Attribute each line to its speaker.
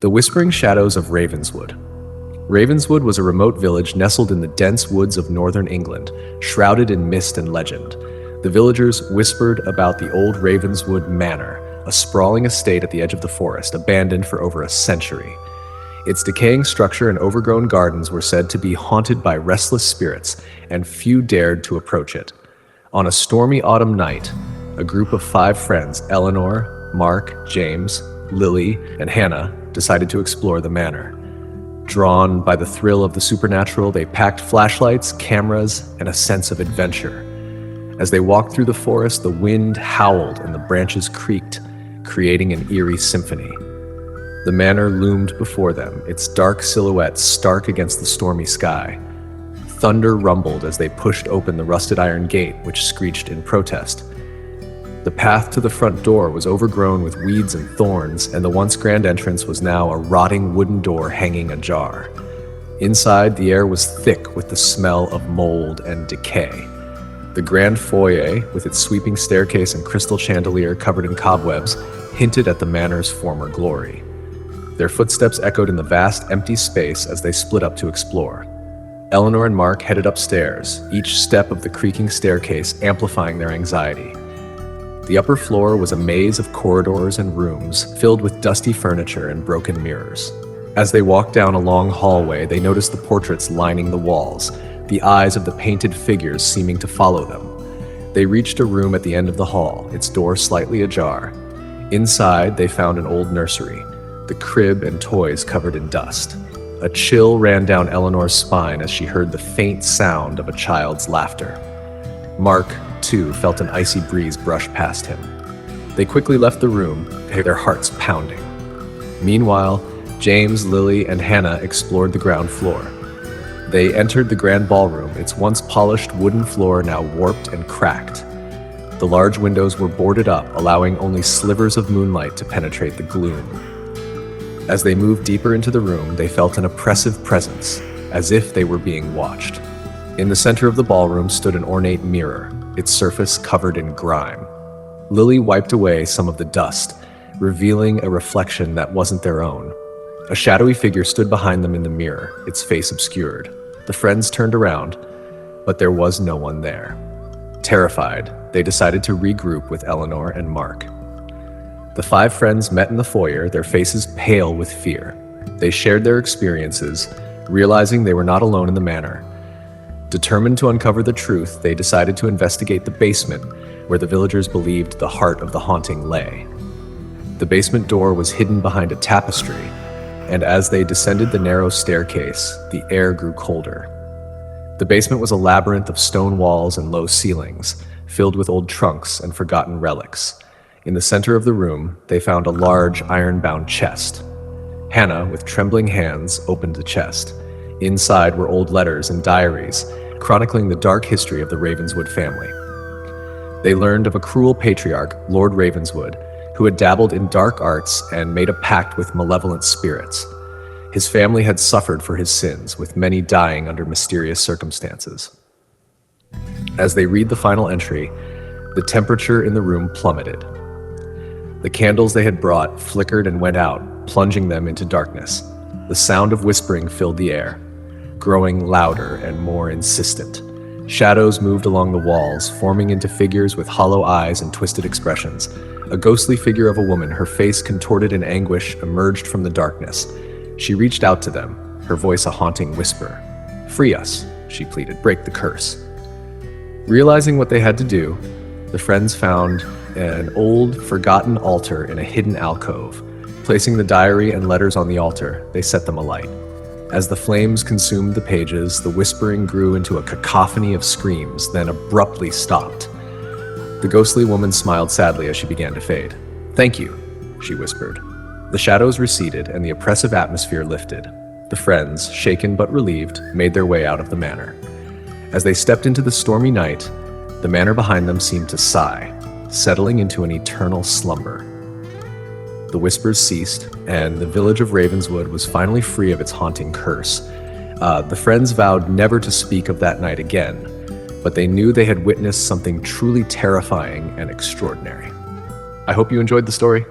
Speaker 1: The Whispering Shadows of Ravenswood. Ravenswood was a remote village nestled in the dense woods of northern England, shrouded in mist and legend. The villagers whispered about the old Ravenswood Manor, a sprawling estate at the edge of the forest, abandoned for over a century. Its decaying structure and overgrown gardens were said to be haunted by restless spirits, and few dared to approach it. On a stormy autumn night, a group of 5 friends, Eleanor, Mark, James, Lily, and Hannah, decided to explore the manor. Drawn by the thrill of the supernatural, they packed flashlights, cameras, and a sense of adventure. As they walked through the forest, the wind howled and the branches creaked, creating an eerie symphony. The manor loomed before them, its dark silhouette stark against the stormy sky. Thunder rumbled as they pushed open the rusted iron gate, which screeched in protest. The path to the front door was overgrown with weeds and thorns, and the once grand entrance was now a rotting wooden door hanging ajar. Inside, the air was thick with the smell of mold and decay. The grand foyer, with its sweeping staircase and crystal chandelier covered in cobwebs, hinted at the manor's former glory. Their footsteps echoed in the vast, empty space as they split up to explore. Eleanor and Mark headed upstairs, each step of the creaking staircase amplifying their anxiety. The upper floor was a maze of corridors and rooms filled with dusty furniture and broken mirrors. As they walked down a long hallway, they noticed the portraits lining the walls, the eyes of the painted figures seeming to follow them. They reached a room at the end of the hall, its door slightly ajar. Inside, they found an old nursery, the crib and toys covered in dust. A chill ran down Eleanor's spine as she heard the faint sound of a child's laughter. Mark, too, felt an icy breeze brush past him. They quickly left the room, their hearts pounding. Meanwhile, James, Lily, and Hannah explored the ground floor. They entered the grand ballroom, its once polished wooden floor now warped and cracked. The large windows were boarded up, allowing only slivers of moonlight to penetrate the gloom. As they moved deeper into the room, they felt an oppressive presence, as if they were being watched. In the center of the ballroom stood an ornate mirror, its surface covered in grime. Lily wiped away some of the dust, revealing a reflection that wasn't their own. A shadowy figure stood behind them in the mirror, its face obscured. The friends turned around, but there was no one there. Terrified, they decided to regroup with Eleanor and Mark. The 5 friends met in the foyer, their faces pale with fear. They shared their experiences, realizing they were not alone in the manor. Determined to uncover the truth, they decided to investigate the basement, where the villagers believed the heart of the haunting lay. The basement door was hidden behind a tapestry, and as they descended the narrow staircase, the air grew colder. The basement was a labyrinth of stone walls and low ceilings, filled with old trunks and forgotten relics. In the center of the room, they found a large iron-bound chest. Hannah, with trembling hands, opened the chest. Inside were old letters and diaries, chronicling the dark history of the Ravenswood family. They learned of a cruel patriarch, Lord Ravenswood, who had dabbled in dark arts and made a pact with malevolent spirits. His family had suffered for his sins, with many dying under mysterious circumstances. As they read the final entry, the temperature in the room plummeted. The candles they had brought flickered and went out, plunging them into darkness. The sound of whispering filled the air, growing louder and more insistent. Shadows moved along the walls, forming into figures with hollow eyes and twisted expressions. A ghostly figure of a woman, her face contorted in anguish, emerged from the darkness. She reached out to them, her voice a haunting whisper. "Free us," she pleaded, "break the curse." Realizing what they had to do, the friends found an old, forgotten altar in a hidden alcove. Placing the diary and letters on the altar, they set them alight. As the flames consumed the pages, the whispering grew into a cacophony of screams, then abruptly stopped. The ghostly woman smiled sadly as she began to fade. "Thank you," she whispered. The shadows receded and the oppressive atmosphere lifted. The friends, shaken but relieved, made their way out of the manor. As they stepped into the stormy night, the manor behind them seemed to sigh, settling into an eternal slumber. The whispers ceased, and the village of Ravenswood was finally free of its haunting curse. The friends vowed never to speak of that night again, but they knew they had witnessed something truly terrifying and extraordinary. I hope you enjoyed the story.